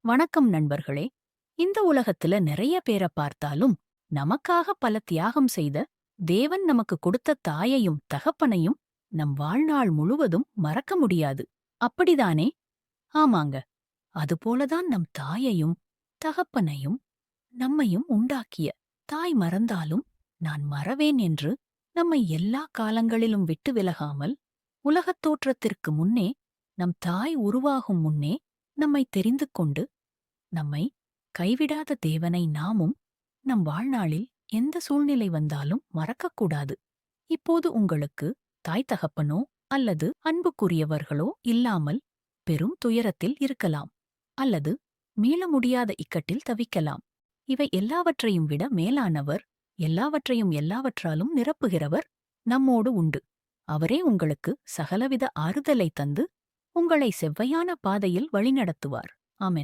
வணக்கம் நண்பர்களே. இந்த உலகத்துல நிறைய பேரை பார்த்தாலும் நமக்காக பல தியாகம் செய்த தேவன் நமக்கு கொடுத்த தாயையும் தகப்பனையும் நம் வாழ்நாள் முழுவதும் மறக்க முடியாது. அப்படிதானே? ஆமாங்க. அதுபோலதான் நம் தாயையும் தகப்பனையும் நம்மையும் உண்டாக்கிய தாய் மறந்தாலும் நான் மறவேன் என்று நம்மை எல்லா காலங்களிலும் விட்டு விலகாமல் உலகத் தோற்றத்திற்கு முன்னே நம் தாய் உருவாகும் முன்னே நம்மை தெரிந்து கொண்டு நம்மை கைவிடாத தேவனை நாமும் நம் வாழ்நாளில் எந்த சூழ்நிலை வந்தாலும் மறக்கக்கூடாது. இப்போது உங்களுக்கு தாய் தகப்பனோ அல்லது அன்புக்குரியவர்களோ இல்லாமல் பெரும் துயரத்தில் இருக்கலாம், அல்லது மீள முடியாத இக்கட்டில் தவிக்கலாம். இவை எல்லாவற்றையும் விட மேலானவர், எல்லாவற்றையும் எல்லாவற்றாலும் நிரப்புகிறவர் நம்மோடு உண்டு. அவரே உங்களுக்கு சகலவித ஆறுதலை தந்து உங்களை செவ்வையான பாதையில் வழிநடத்துவார். ஆமென்.